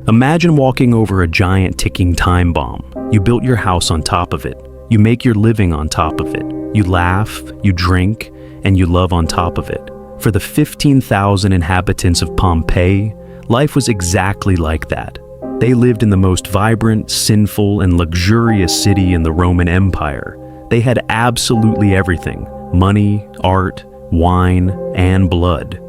Imagine walking over a giant ticking time bomb. You built your house on top of it. You make your living on top of it. You laugh, you drink, and you love on top of it. For the 15,000 inhabitants of Pompeii, life was exactly like that. They lived in the most vibrant, sinful, and luxurious city in the Roman Empire. They had absolutely everything: money, art, wine, and blood.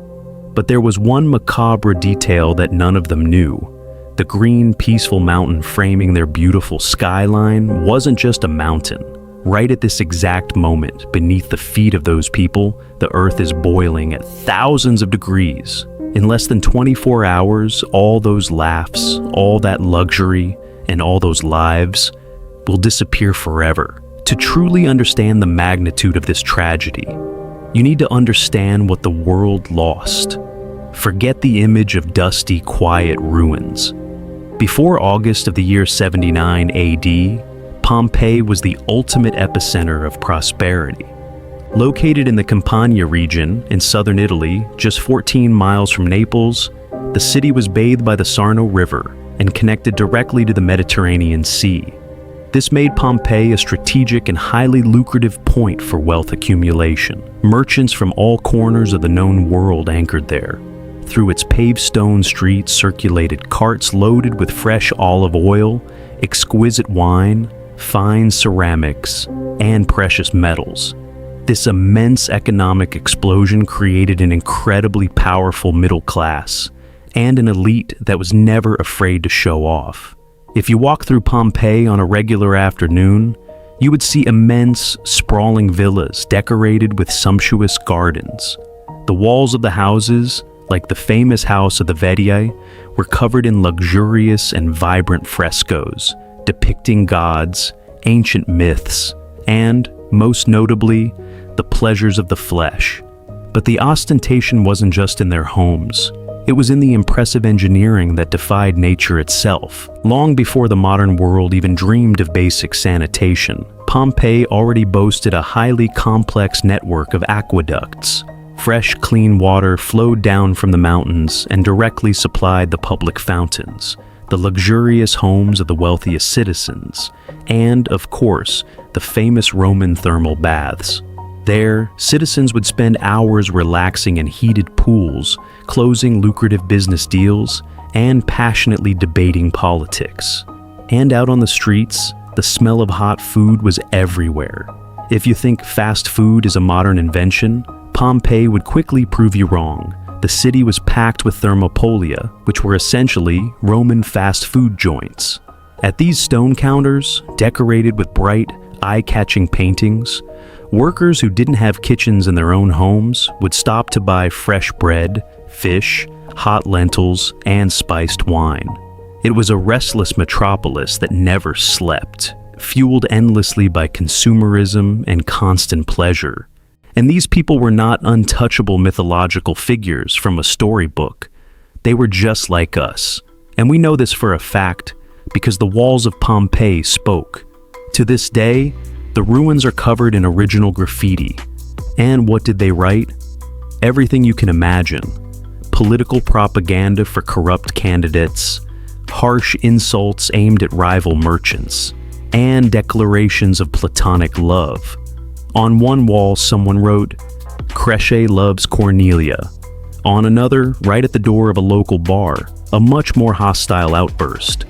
But there was one macabre detail that none of them knew. The green, peaceful mountain framing their beautiful skyline wasn't just a mountain. Right at this exact moment, beneath the feet of those people, the earth is boiling at thousands of degrees. In less than 24 hours, all those laughs, all that luxury, and all those lives will disappear forever. To truly understand the magnitude of this tragedy, you need to understand what the world lost. Forget the image of dusty, quiet ruins. Before August of the year 79 AD, Pompeii was the ultimate epicenter of prosperity. Located in the Campania region in southern Italy, just 14 miles from Naples, the city was bathed by the Sarno River and connected directly to the Mediterranean Sea. This made Pompeii a strategic and highly lucrative point for wealth accumulation. Merchants from all corners of the known world anchored there. Through its paved stone streets circulated carts loaded with fresh olive oil, exquisite wine, fine ceramics, and precious metals. This immense economic explosion created an incredibly powerful middle class and an elite that was never afraid to show off. If you walk through Pompeii on a regular afternoon, you would see immense, sprawling villas decorated with sumptuous gardens. The walls of the houses, like the famous house of the Vedii, were covered in luxurious and vibrant frescoes, depicting gods, ancient myths, and, most notably, the pleasures of the flesh. But the ostentation wasn't just in their homes. It was in the impressive engineering that defied nature itself. Long before the modern world even dreamed of basic sanitation, Pompeii already boasted a highly complex network of aqueducts. Fresh, clean water flowed down from the mountains and directly supplied the public fountains, the luxurious homes of the wealthiest citizens, and, of course, the famous Roman thermal baths. There, citizens would spend hours relaxing in heated pools, closing lucrative business deals, and passionately debating politics. And out on the streets, the smell of hot food was everywhere. If you think fast food is a modern invention, Pompeii would quickly prove you wrong. The city was packed with Thermopolia, which were essentially Roman fast food joints. At these stone counters, decorated with bright, eye-catching paintings, workers who didn't have kitchens in their own homes would stop to buy fresh bread, fish, hot lentils, and spiced wine. It was a restless metropolis that never slept, fueled endlessly by consumerism and constant pleasure. And these people were not untouchable mythological figures from a storybook. They were just like us. And we know this for a fact because the walls of Pompeii spoke. To this day, the ruins are covered in original graffiti. And what did they write? Everything you can imagine. Political propaganda for corrupt candidates, harsh insults aimed at rival merchants, and declarations of platonic love. On one wall, someone wrote, "Cresce loves Cornelia." On another, right at the door of a local bar, a much more hostile outburst.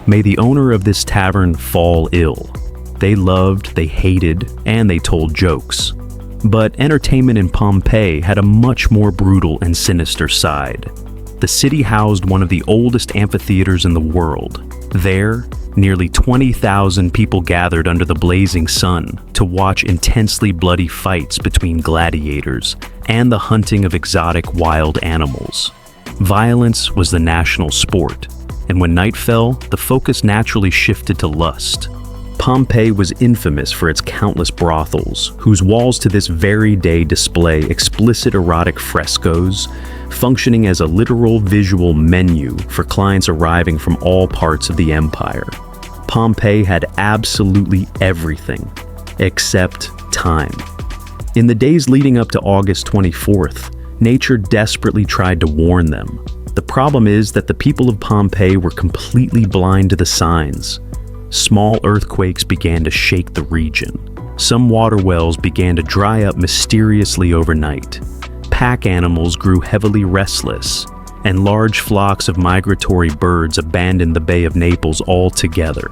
"May the owner of this tavern fall ill." They loved, they hated, and they told jokes. But entertainment in Pompeii had a much more brutal and sinister side. The city housed one of the oldest amphitheaters in the world. There, nearly 20,000 people gathered under the blazing sun to watch intensely bloody fights between gladiators and the hunting of exotic wild animals. Violence was the national sport, and when night fell, the focus naturally shifted to lust. Pompeii was infamous for its countless brothels, whose walls to this very day display explicit erotic frescoes, functioning as a literal visual menu for clients arriving from all parts of the empire. Pompeii had absolutely everything, except time. In the days leading up to August 24th, nature desperately tried to warn them. The problem is that the people of Pompeii were completely blind to the signs. Small earthquakes began to shake the region. Some water wells began to dry up mysteriously overnight. Pack animals grew heavily restless, and large flocks of migratory birds abandoned the Bay of Naples altogether.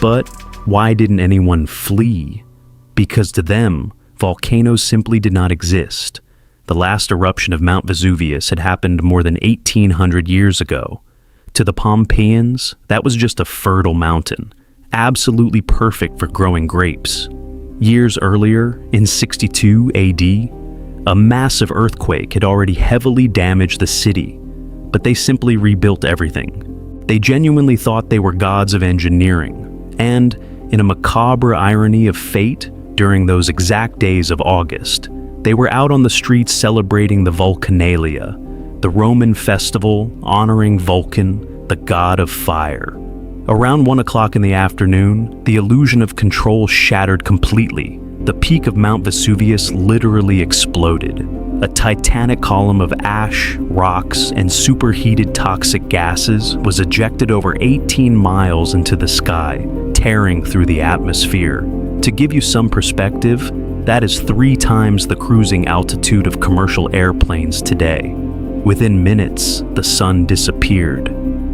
But why didn't anyone flee? Because to them, volcanoes simply did not exist. The last eruption of Mount Vesuvius had happened more than 1,800 years ago. To the Pompeians, that was just a fertile mountain, absolutely perfect for growing grapes. Years earlier, in 62 AD, a massive earthquake had already heavily damaged the city, but they simply rebuilt everything. They genuinely thought they were gods of engineering, and, in a macabre irony of fate, during those exact days of August, they were out on the streets celebrating the Vulcanalia, the Roman festival honoring Vulcan, the god of fire. Around 1 o'clock in the afternoon, the illusion of control shattered completely. The peak of Mount Vesuvius literally exploded. A titanic column of ash, rocks, and superheated toxic gases was ejected over 18 miles into the sky, tearing through the atmosphere. To give you some perspective, that is 3 times the cruising altitude of commercial airplanes today. Within minutes, the sun disappeared.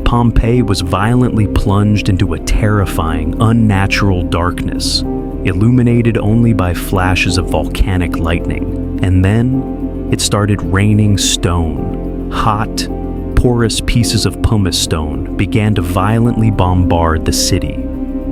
Pompeii was violently plunged into a terrifying, unnatural darkness, illuminated only by flashes of volcanic lightning. And then, it started raining stone. Hot, porous pieces of pumice stone began to violently bombard the city.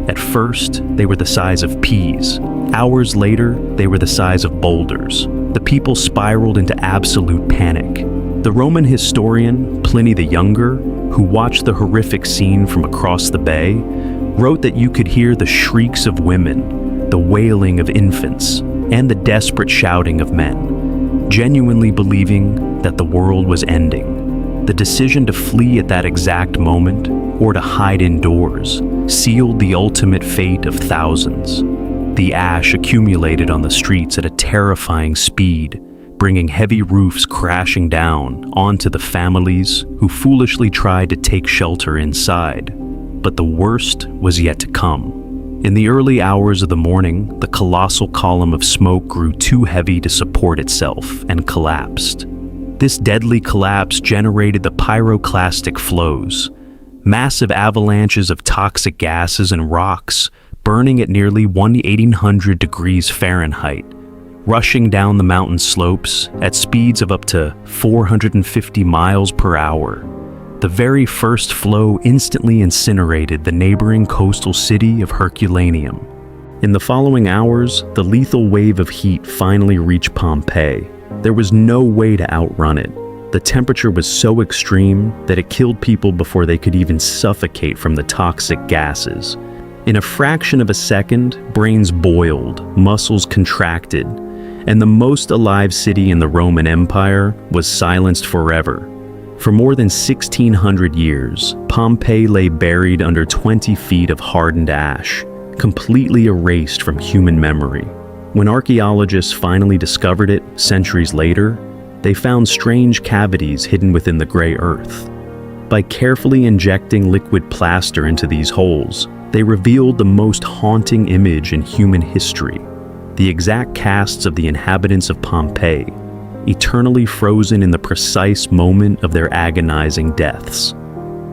At first, they were the size of peas. Hours later, they were the size of boulders. The people spiraled into absolute panic. The Roman historian, Pliny the Younger, who watched the horrific scene from across the bay, wrote that you could hear the shrieks of women, the wailing of infants, and the desperate shouting of men, genuinely believing that the world was ending. The decision to flee at that exact moment, or to hide indoors, sealed the ultimate fate of thousands. The ash accumulated on the streets at a terrifying speed, bringing heavy roofs crashing down onto the families who foolishly tried to take shelter inside. But the worst was yet to come. In the early hours of the morning, the colossal column of smoke grew too heavy to support itself and collapsed. This deadly collapse generated the pyroclastic flows, massive avalanches of toxic gases and rocks burning at nearly 1,800 degrees Fahrenheit, rushing down the mountain slopes at speeds of up to 450 miles per hour. The very first flow instantly incinerated the neighboring coastal city of Herculaneum. In the following hours, the lethal wave of heat finally reached Pompeii. There was no way to outrun it. The temperature was so extreme that it killed people before they could even suffocate from the toxic gases. In a fraction of a second, brains boiled, muscles contracted, and the most alive city in the Roman Empire was silenced forever. For more than 1,600 years, Pompeii lay buried under 20 feet of hardened ash, completely erased from human memory. When archaeologists finally discovered it centuries later, they found strange cavities hidden within the gray earth. By carefully injecting liquid plaster into these holes, they revealed the most haunting image in human history: the exact casts of the inhabitants of Pompeii, eternally frozen in the precise moment of their agonizing deaths.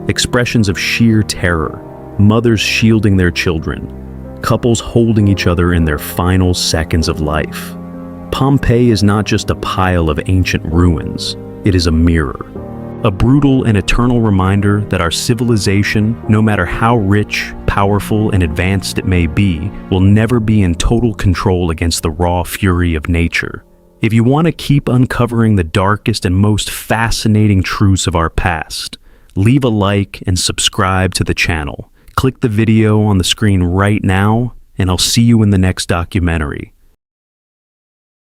Expressions of sheer terror, mothers shielding their children, couples holding each other in their final seconds of life. Pompeii is not just a pile of ancient ruins, it is a mirror. A brutal and eternal reminder that our civilization, no matter how rich, powerful, and advanced it may be, will never be in total control against the raw fury of nature. If you want to keep uncovering the darkest and most fascinating truths of our past, leave a like and subscribe to the channel. Click the video on the screen right now, and I'll see you in the next documentary.